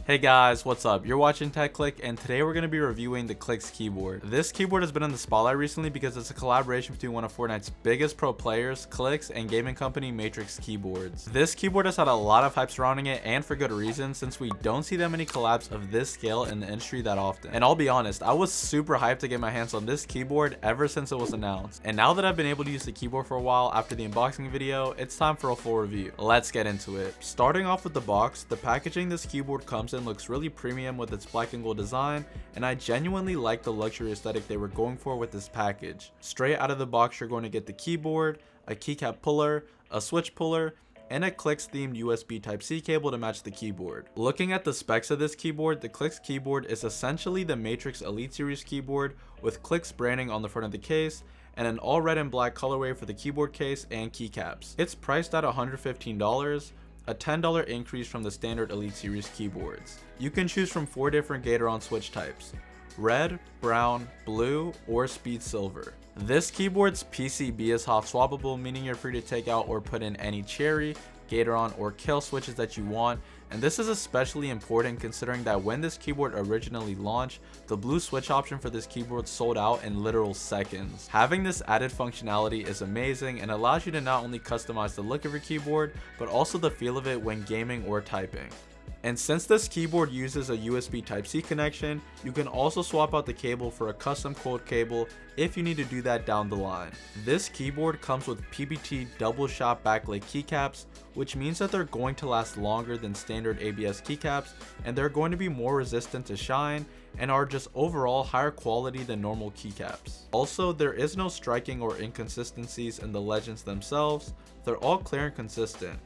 Hey guys, what's up? You're watching Clique, and today we're going to be reviewing the Clix keyboard. This keyboard has been in the spotlight recently because it's a collaboration between one of Fortnite's biggest pro players, Clix, and gaming company Matrix Keyboards. This keyboard has had a lot of hype surrounding it, and for good reason, since we don't see that many collabs of this scale in the industry that often. And I'll be honest, I was super hyped to get my hands on this keyboard ever since it was announced. And now that I've been able to use the keyboard for a while after the unboxing video, it's time for a full review. Let's get into it. Starting off with the box, the packaging this keyboard comes in looks really premium with its black and gold design, and I genuinely like the luxury aesthetic they were going for with this package. Straight out of the box, you're going to get the keyboard, a keycap puller, a switch puller, and a Clix themed USB Type-C cable to match the keyboard. Looking at the specs of this keyboard, the Clix keyboard is essentially the Matrix Elite Series keyboard with Clix branding on the front of the case and an all red and black colorway for the keyboard case and keycaps. It's priced at $115, a $10 increase from the standard Elite Series keyboards. You can choose from 4 different Gatoron switch types: red, brown, blue, or speed silver. This keyboard's PCB is hot swappable, meaning you're free to take out or put in any cherry, Gatoron, or kill switches that you want, and this is especially important considering that when this keyboard originally launched, the blue switch option for this keyboard sold out in literal seconds. Having this added functionality is amazing and allows you to not only customize the look of your keyboard, but also the feel of it when gaming or typing. And since this keyboard uses a USB Type-C connection, you can also swap out the cable for a custom coiled cable if you need to do that down the line. This keyboard comes with PBT double shot backlit keycaps, which means that they're going to last longer than standard ABS keycaps, and they're going to be more resistant to shine and are just overall higher quality than normal keycaps. Also, there is no striking or inconsistencies in the legends themselves. They're all clear and consistent.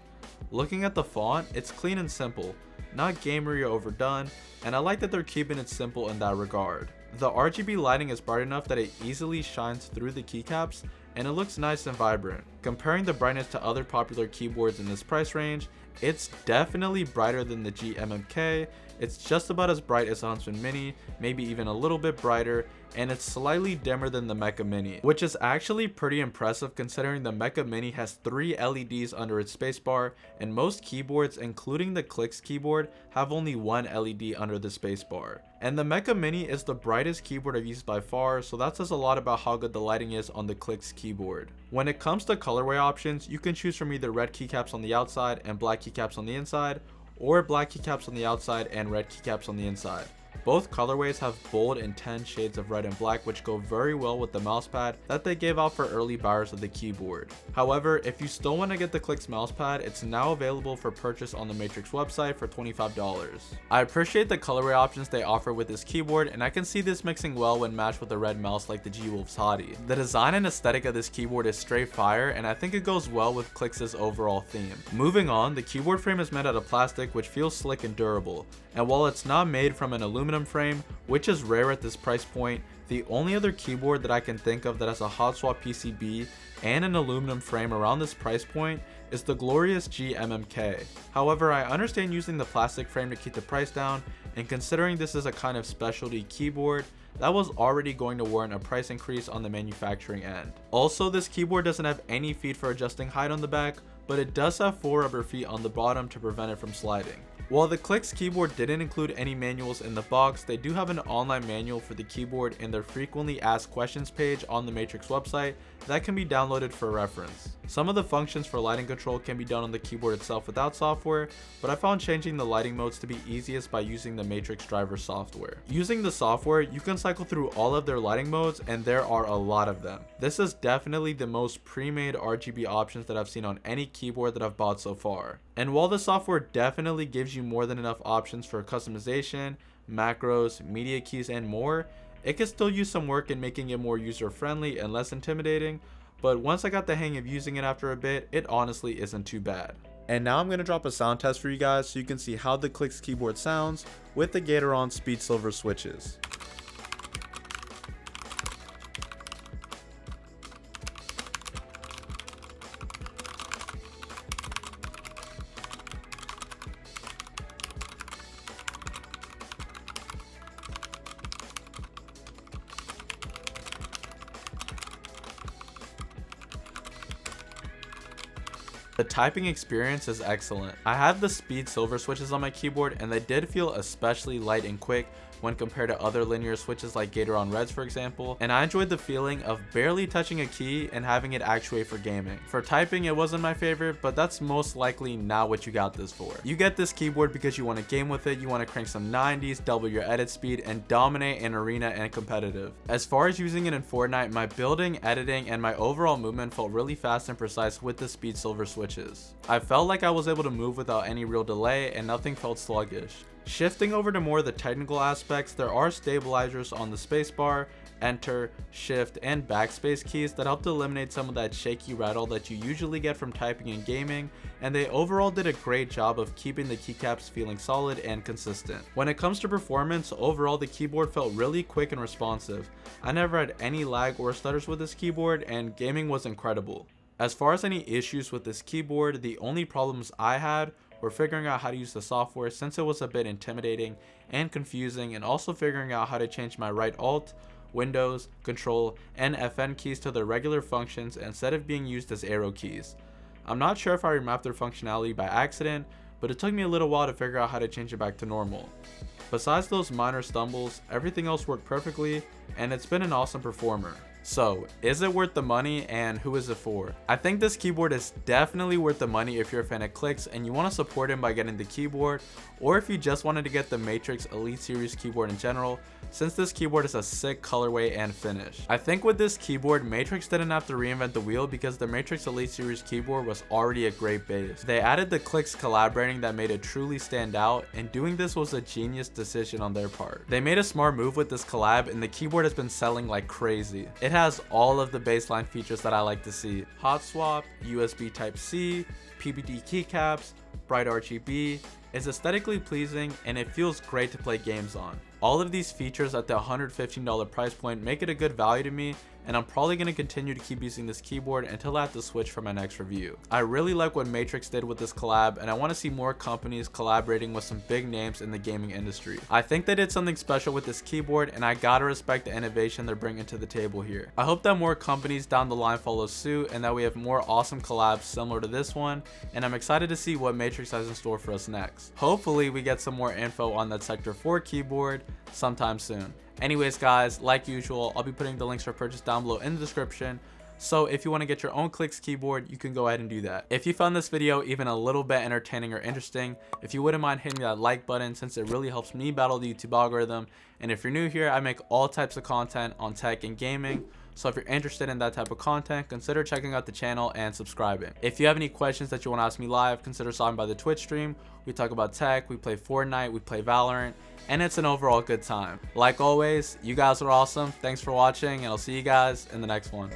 Looking at the font, it's clean and simple, not gamery or overdone, and I like that they're keeping it simple in that regard. The RGB lighting is bright enough that it easily shines through the keycaps, and it looks nice and vibrant. Comparing the brightness to other popular keyboards in this price range, it's definitely brighter than the GMMK. It's just about as bright as the Huntsman Mini, maybe even a little bit brighter, and it's slightly dimmer than the Mecha Mini, which is actually pretty impressive considering the Mecha Mini has 3 LEDs under its spacebar, and most keyboards, including the Clix keyboard, have only 1 LED under the spacebar. And the Mecha Mini is the brightest keyboard I've used by far, so that says a lot about how good the lighting is on the Clix keyboard. When it comes to colorway options, you can choose from either red keycaps on the outside and black keycaps on the inside, or black keycaps on the outside and red keycaps on the inside. Both colorways have bold, intense shades of red and black, which go very well with the mousepad that they gave out for early buyers of the keyboard. However, if you still want to get the Clix mousepad, it's now available for purchase on the Matrix website for $25. I appreciate the colorway options they offer with this keyboard, and I can see this mixing well when matched with a red mouse like the G-Wolf's Hottie. The design and aesthetic of this keyboard is straight fire, and I think it goes well with Clix's overall theme. Moving on, the keyboard frame is made out of plastic, which feels slick and durable, and while it's not made from an aluminum frame, which is rare at this price point, the only other keyboard that I can think of that has a hot swap PCB and an aluminum frame around this price point is the glorious GMMK. However, I understand using the plastic frame to keep the price down, and considering this is a kind of specialty keyboard, that was already going to warrant a price increase on the manufacturing end. Also, this keyboard doesn't have any feet for adjusting height on the back, but it does have 4 rubber feet on the bottom to prevent it from sliding. While the Clix keyboard didn't include any manuals in the box, they do have an online manual for the keyboard in their frequently asked questions page on the Matrix website that can be downloaded for reference. Some of the functions for lighting control can be done on the keyboard itself without software, but I found changing the lighting modes to be easiest by using the Matrix driver software. Using the software, you can cycle through all of their lighting modes, and there are a lot of them. This is definitely the most pre-made RGB options that I've seen on any keyboard that I've bought so far. And while the software definitely gives you more than enough options for customization, macros, media keys, and more, it can still use some work in making it more user-friendly and less intimidating, but once I got the hang of using it after a bit, it honestly isn't too bad. And now I'm going to drop a sound test for you guys so you can see how the Clix keyboard sounds with the Gatoron Speed Silver switches. The typing experience is excellent. I have the speed silver switches on my keyboard and they did feel especially light and quick when compared to other linear switches like Gatoron Reds for example, and I enjoyed the feeling of barely touching a key and having it actuate for gaming. For typing it wasn't my favorite, but that's most likely not what you got this for. You get this keyboard because you want to game with it, you want to crank some 90s, double your edit speed, and dominate in arena and competitive. As far as using it in Fortnite, my building, editing, and my overall movement felt really fast and precise with the speed silver switches. I felt like I was able to move without any real delay and nothing felt sluggish. Shifting over to more of the technical aspects, there are stabilizers on the spacebar, enter, shift, and backspace keys that help to eliminate some of that shaky rattle that you usually get from typing and gaming, and they overall did a great job of keeping the keycaps feeling solid and consistent. When it comes to performance, overall the keyboard felt really quick and responsive. I never had any lag or stutters with this keyboard, and gaming was incredible. As far as any issues with this keyboard, the only problems I had were figuring out how to use the software since it was a bit intimidating and confusing, and also figuring out how to change my right alt, Windows, Control, and FN keys to their regular functions instead of being used as arrow keys. I'm not sure if I remapped their functionality by accident, but it took me a little while to figure out how to change it back to normal. Besides those minor stumbles, everything else worked perfectly, and it's been an awesome performer. So, is it worth the money, and who is it for? I think this keyboard is definitely worth the money if you're a fan of Clix and you want to support him by getting the keyboard, or if you just wanted to get the Matrix Elite Series keyboard in general, since this keyboard is a sick colorway and finish. I think with this keyboard, Matrix didn't have to reinvent the wheel because the Matrix Elite Series keyboard was already a great base. They added the Clix collaborating that made it truly stand out, and doing this was a genius decision on their part. They made a smart move with this collab, and the keyboard has been selling like crazy. It has all of the baseline features that I like to see: hot swap, USB Type-C, PBD keycaps, bright RGB. It's aesthetically pleasing and it feels great to play games on. All of these features at the $115 price point make it a good value to me, and I'm probably going to continue to keep using this keyboard until I have to switch for my next review. I really like what Matrix did with this collab, and I want to see more companies collaborating with some big names in the gaming industry. I think they did something special with this keyboard, and I gotta respect the innovation they're bringing to the table here. I hope that more companies down the line follow suit and that we have more awesome collabs similar to this one, and I'm excited to see what Matrix has in store for us next. Hopefully we get some more info on that Sector 4 keyboard sometime soon. Anyways guys, like usual, I'll be putting the links for purchase down below in the description, so if you want to get your own Clix keyboard, you can go ahead and do that. If you found this video even a little bit entertaining or interesting, if you wouldn't mind hitting that like button since it really helps me battle the YouTube algorithm, and if you're new here, I make all types of content on tech and gaming, so if you're interested in that type of content, consider checking out the channel and subscribing. If you have any questions that you want to ask me live, consider stopping by the Twitch stream. We talk about tech, we play Fortnite, we play Valorant, and it's an overall good time. Like always, you guys are awesome. Thanks for watching, and I'll see you guys in the next one.